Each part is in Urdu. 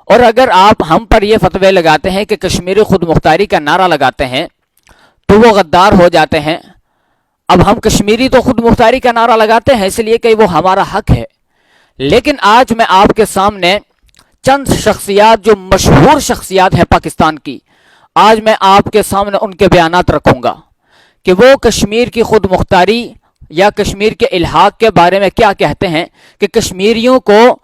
اور اگر آپ ہم پر یہ فتوے لگاتے ہیں کہ کشمیری خود مختاری کا نعرہ لگاتے ہیں تو وہ غدار ہو جاتے ہیں. اب ہم کشمیری تو خود مختاری کا نعرہ لگاتے ہیں اس لیے کہ وہ ہمارا حق ہے، لیکن آج میں آپ کے سامنے چند شخصیات جو مشہور شخصیات ہیں پاکستان کی، آج میں آپ کے سامنے ان کے بیانات رکھوں گا کہ وہ کشمیر کی خود مختاری یا کشمیر کے الحاق کے بارے میں کیا کہتے ہیں، کہ کشمیریوں کو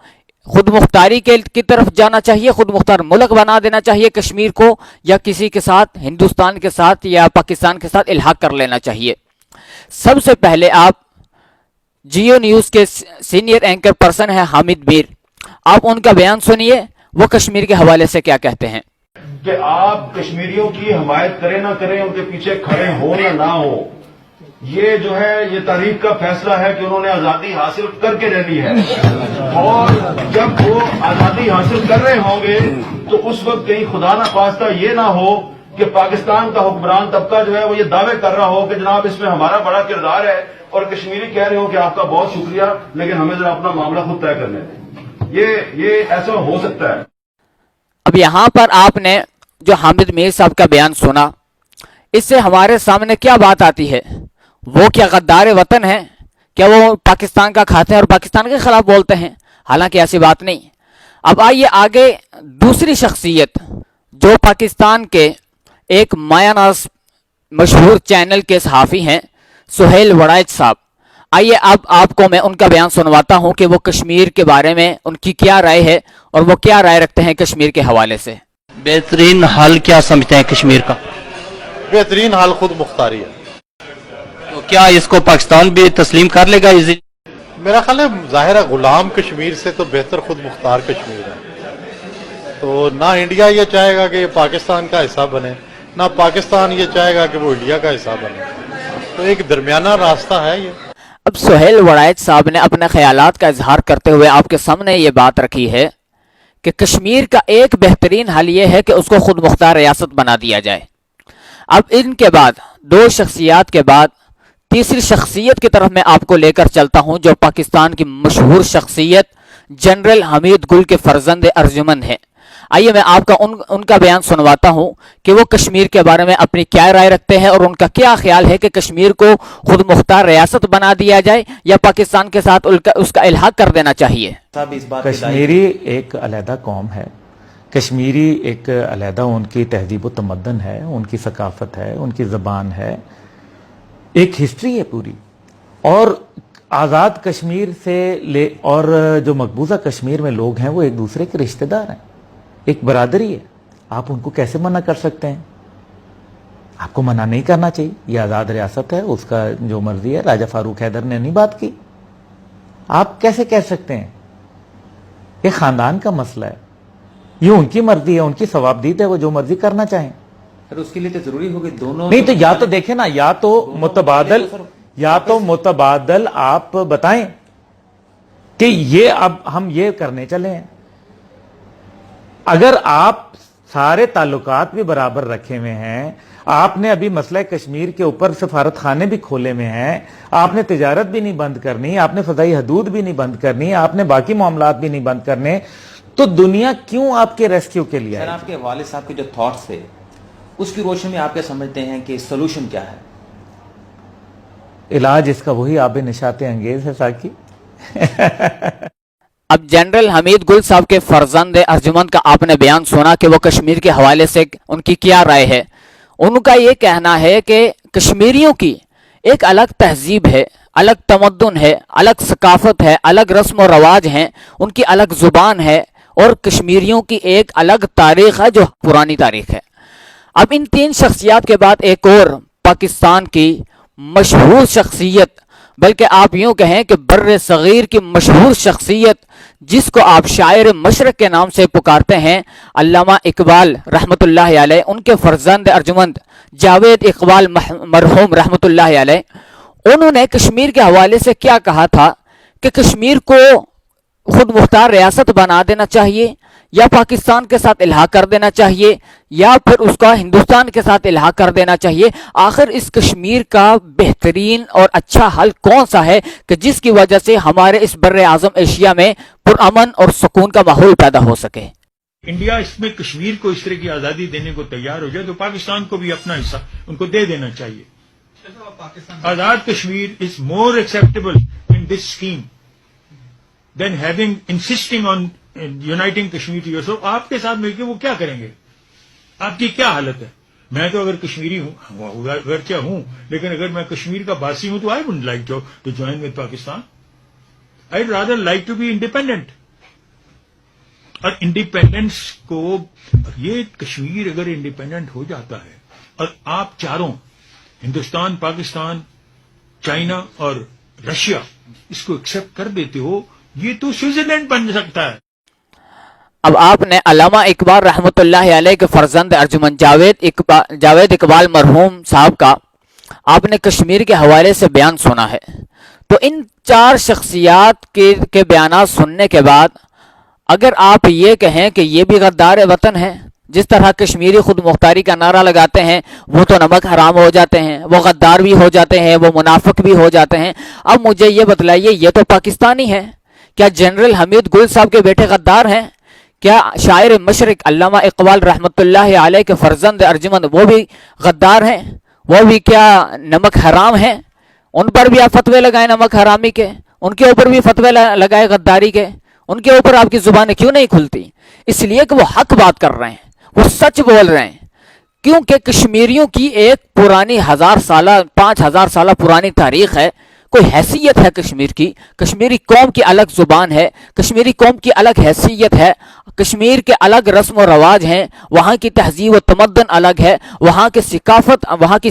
خود مختاری کی طرف جانا چاہیے، خود مختار ملک بنا دینا چاہیے کشمیر کو، یا کسی کے ساتھ ہندوستان کے ساتھ یا پاکستان کے ساتھ الحاق کر لینا چاہیے. سب سے پہلے آپ جیو نیوز کے سینئر اینکر پرسن ہیں حامد میر، آپ ان کا بیان سنیے، وہ کشمیر کے حوالے سے کیا کہتے ہیں. کہ آپ کشمیریوں کی حمایت کریں نہ کریں، ان کے پیچھے کھڑے ہوں یا نہ ہو، یہ جو ہے یہ تاریخ کا فیصلہ ہے کہ انہوں نے آزادی حاصل کر کے رہنی ہے، اور جب وہ آزادی حاصل کر رہے ہوں گے تو اس وقت کہیں خدا نہ خواستہ یہ نہ ہو کہ پاکستان کا حکمران طبقہ جو ہے وہ یہ دعوے کر رہا ہو کہ جناب اس میں ہمارا بڑا کردار ہے، اور کشمیری کہہ رہے ہو کہ آپ کا بہت شکریہ لیکن ہمیں ذرا اپنا معاملہ خود طے کرنے دیں. یہ ایسا ہو سکتا ہے. اب یہاں پر آپ نے جو حامد میر صاحب کا بیان سنا، اس سے ہمارے سامنے کیا بات آتی ہے؟ وہ کیا غدار وطن ہیں؟ کیا وہ پاکستان کا کھاتے ہیں اور پاکستان کے خلاف بولتے ہیں؟ حالانکہ ایسی بات نہیں. اب آئیے آگے دوسری شخصیت جو پاکستان کے ایک مایہ ناز مشہور چینل کے صحافی ہیں، سہیل وڑائچ صاحب. آئیے اب آپ کو میں ان کا بیان سنواتا ہوں کہ وہ کشمیر کے بارے میں ان کی کیا رائے ہے اور وہ کیا رائے رکھتے ہیں کشمیر کے حوالے سے. بہترین حل کیا سمجھتے ہیں کشمیر کا؟ بہترین حل خود مختاری ہے. تو کیا اس کو پاکستان بھی تسلیم کر لے گا؟ میرا خیال ہے ظاہر ہے غلام کشمیر سے تو بہتر خود مختار کشمیر ہے. تو نہ انڈیا یہ چاہے گا کہ یہ پاکستان کا حصہ بنے، نہ پاکستان یہ چاہے گا کہ وہ انڈیا کا حصہ بنے. تو ایک درمیانہ راستہ ہے یہ. اب سہیل وڑائچ صاحب نے اپنے خیالات کا اظہار کرتے ہوئے آپ کے سامنے یہ بات رکھی ہے کہ کشمیر کا ایک بہترین حل یہ ہے کہ اس کو خود مختار ریاست بنا دیا جائے. اب ان کے بعد دو شخصیات کے بعد تیسری شخصیت کی طرف میں آپ کو لے کر چلتا ہوں جو پاکستان کی مشہور شخصیت جنرل حمید گل کے فرزند ارجمن ہیں. آئیے میں آپ کا ان کا بیان سنواتا ہوں کہ وہ کشمیر کے بارے میں اپنی کیا رائے رکھتے ہیں اور ان کا کیا خیال ہے کہ کشمیر کو خود مختار ریاست بنا دیا جائے یا پاکستان کے ساتھ اس کا الحاق کر دینا چاہیے. کشمیری ایک علیحدہ قوم ہے، کشمیری ایک علیحدہ ان کی تہذیب و تمدن ہے، ان کی ثقافت ہے، ان کی زبان ہے، ایک ہسٹری ہے پوری. اور آزاد کشمیر سے اور جو مقبوضہ کشمیر میں لوگ ہیں وہ ایک دوسرے کے رشتہ دار ہیں، ایک برادری ہے. آپ ان کو کیسے منع کر سکتے ہیں؟ آپ کو منع نہیں کرنا چاہیے. یہ آزاد ریاست ہے، اس کا جو مرضی ہے. راجہ فاروق حیدر نے نہیں بات کی، آپ کیسے کہہ سکتے ہیں؟ یہ خاندان کا مسئلہ ہے، یہ ان کی مرضی ہے، ان کی ثوابدید ہے، وہ جو مرضی کرنا چاہیں. اس کے لیے تو ضروری ہوگی دونوں نہیں تو یا تو دیکھیں نا، یا تو متبادل آپ بتائیں کہ یہ اب ہم یہ کرنے چلے ہیں. اگر آپ سارے تعلقات بھی برابر رکھے ہوئے ہیں، آپ نے ابھی مسئلہ کشمیر کے اوپر سفارت خانے بھی کھولے ہوئے ہیں، آپ نے تجارت بھی نہیں بند کرنی، آپ نے فضائی حدود بھی نہیں بند کرنی، آپ نے باقی معاملات بھی نہیں بند کرنے، تو دنیا کیوں آپ کے ریسکیو کے لیے؟ سر آپ کے والد صاحب کے جو تھاٹس تھے اس کی روشنی میں آپ کیا سمجھتے ہیں کہ سولوشن کیا ہے؟ علاج اس کا وہی آب نشاط انگیز ہے ساکی. اب جنرل حمید گل صاحب کے فرزند ارجمن کا آپ نے بیان سنا کہ وہ کشمیر کے حوالے سے ان کی کیا رائے ہے. ان کا یہ کہنا ہے کہ کشمیریوں کی ایک الگ تہذیب ہے، الگ تمدن ہے، الگ ثقافت ہے، الگ رسم و رواج ہیں، ان کی الگ زبان ہے، اور کشمیریوں کی ایک الگ تاریخ ہے جو پرانی تاریخ ہے. اب ان تین شخصیات کے بعد ایک اور پاکستان کی مشہور شخصیت، بلکہ آپ یوں کہیں کہ بر صغیر کی مشہور شخصیت جس کو آپ شاعر مشرق کے نام سے پکارتے ہیں، علامہ اقبال رحمۃ اللہ علیہ، ان کے فرزند ارجمند جاوید اقبال مرحوم رحمۃ اللہ علیہ، انہوں نے کشمیر کے حوالے سے کیا کہا تھا کہ کشمیر کو خود مختار ریاست بنا دینا چاہیے یا پاکستان کے ساتھ الحاق کر دینا چاہیے یا پھر اس کا ہندوستان کے ساتھ الحاق کر دینا چاہیے. آخر اس کشمیر کا بہترین اور اچھا حل کون سا ہے کہ جس کی وجہ سے ہمارے اس بر اعظم ایشیا میں پرامن اور سکون کا ماحول پیدا ہو سکے؟ انڈیا اس میں کشمیر کو اس طرح کی آزادی دینے کو تیار ہو جائے تو پاکستان کو بھی اپنا حصہ ان کو دے دینا چاہیے. Azad Kashmir is more acceptable in this scheme than having insisting on uniting Kashmir to yourself. آپ کے ساتھ مل کے وہ کیا کریں گے؟ آپ کی کیا حالت ہے؟ میں تو اگر کشمیری ہوں اگرچہ ہوں لیکن اگر میں کشمیر کا باسی ہوں تو I wouldn't like to join with Pakistan. I rather like to be independent. اور انڈیپینڈنس کو یہ کشمیر اگر انڈیپینڈنٹ ہو جاتا ہے اور آپ چاروں ہندوستان پاکستان چائنا اور رشیا اس کو ایکسپٹ کر دیتے ہو یہ تو سوئٹزرلینڈ بن سکتا ہے. اب آپ نے علامہ اقبال رحمۃ اللہ علیہ کے فرزند ارجمن جاوید اقبال مرحوم صاحب کا آپ نے کشمیر کے حوالے سے بیان سنا ہے. تو ان چار شخصیات کے بیانات سننے کے بعد اگر آپ یہ کہیں کہ یہ بھی غدار وطن ہیں، جس طرح کشمیری خود مختاری کا نعرہ لگاتے ہیں وہ تو نمک حرام ہو جاتے ہیں، وہ غدار بھی ہو جاتے ہیں، وہ منافق بھی ہو جاتے ہیں، اب مجھے یہ بتلائیے یہ تو پاکستانی ہیں. کیا جنرل حمید گل صاحب کے بیٹے غدار ہیں؟ کیا شاعر مشرق علامہ اقبال رحمۃ اللہ علیہ کے فرزند ارجمند وہ بھی غدار ہیں؟ وہ بھی کیا نمک حرام ہیں؟ ان پر بھی آپ فتوے لگائیں نمک حرامی کے، ان کے اوپر بھی فتوے لگائے غداری کے. ان کے اوپر آپ کی زبانیں کیوں نہیں کھلتی؟ اس لیے کہ وہ حق بات کر رہے ہیں، وہ سچ بول رہے ہیں. کیونکہ کشمیریوں کی ایک پرانی 5000 سالہ پرانی تاریخ ہے، کوئی حیثیت ہے کشمیر کی. کشمیری قوم کی الگ زبان ہے، کشمیری قوم کی الگ حیثیت ہے، کشمیر کے الگ رسم و رواج ہیں، وہاں کی تہذیب و تمدن الگ ہے، وہاں کی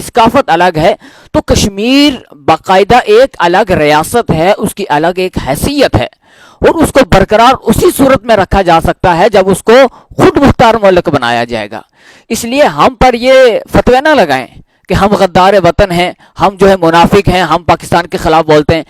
ثقافت الگ ہے. تو کشمیر باقاعدہ ایک الگ ریاست ہے، اس کی الگ ایک حیثیت ہے اور اس کو برقرار اسی صورت میں رکھا جا سکتا ہے جب اس کو خود مختار ملک بنایا جائے گا. اس لیے ہم پر یہ فتوے نہ لگائیں کہ ہم غدار وطن ہیں، ہم جو ہے منافق ہیں، ہم پاکستان کے خلاف بولتے ہیں.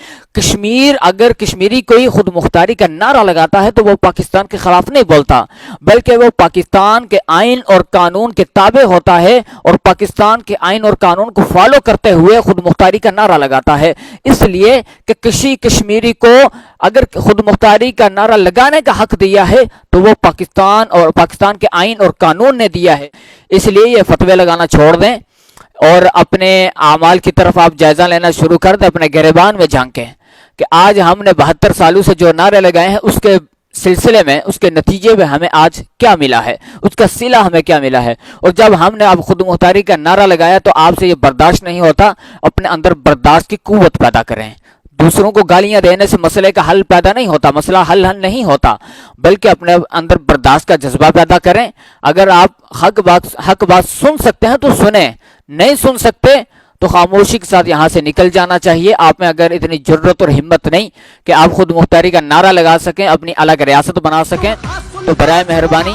اگر کشمیری کوئی خود مختاری کا نعرہ لگاتا ہے تو وہ پاکستان کے خلاف نہیں بولتا، بلکہ وہ پاکستان کے آئین اور قانون کے تابع ہوتا ہے اور پاکستان کے آئین اور قانون کو فالو کرتے ہوئے خود مختاری کا نعرہ لگاتا ہے. اس لیے کہ کسی کشمیری کو اگر خود مختاری کا نعرہ لگانے کا حق دیا ہے تو وہ پاکستان کے آئین اور قانون نے دیا ہے. اس لیے یہ فتوے لگانا چھوڑ دیں اور اپنے اعمال کی طرف آپ جائزہ لینا شروع کر دیں، اپنے گریبان میں جھانکیں کہ آج ہم نے 72 سالوں سے جو نعرے لگائے ہیں اس کے سلسلے میں، اس کے نتیجے میں ہمیں آج کیا ملا ہے، اس کا صلہ ہمیں کیا ملا ہے. اور جب ہم نے اب خود مختاری کا نعرہ لگایا تو آپ سے یہ برداشت نہیں ہوتا، اپنے اندر برداشت کی قوت پیدا کریں. دوسروں کو گالیاں دینے سے مسئلے کا حل پیدا نہیں ہوتا، مسئلہ حل نہیں ہوتا، بلکہ اپنے اندر برداشت کا جذبہ پیدا کریں. اگر آپ حق بات سن سکتے ہیں تو سنیں، نہیں سن سکتے تو خاموشی کے ساتھ یہاں سے نکل جانا چاہیے. آپ میں اگر اتنی جرت اور ہمت نہیں کہ آپ خود مختاری کا نعرہ لگا سکیں، اپنی الگ ریاست بنا سکیں، تو برائے مہربانی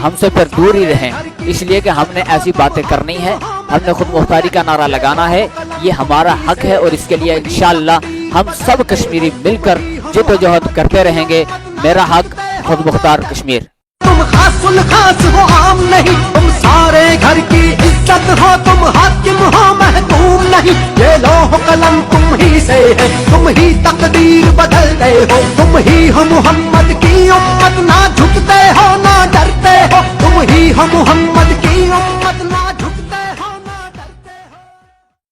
ہم سے پھر دور ہی رہیں. اس لیے کہ ہم نے ایسی باتیں کرنی ہے، ہم نے خود مختاری کا نعرہ لگانا ہے، یہ ہمارا حق ہے اور اس کے لیے انشاءاللہ ہم سب کشمیری مل کر جدوجہد کرتے رہیں گے. میرا حق خود مختار کشمیر. تم خاص الخاص ہو، عام نہیں، تم سارے گھر کی عزت ہو، تم حاکم ہو محکوم نہیں. یہ لوح قلم تم ہی سے ہے، تم ہی تقدیر بدلتے ہو، تم ہی ہو محمد کی امت، نہ جھکتے ہو نہ ڈرتے ہو، تم ہی ہو محمد کی امت.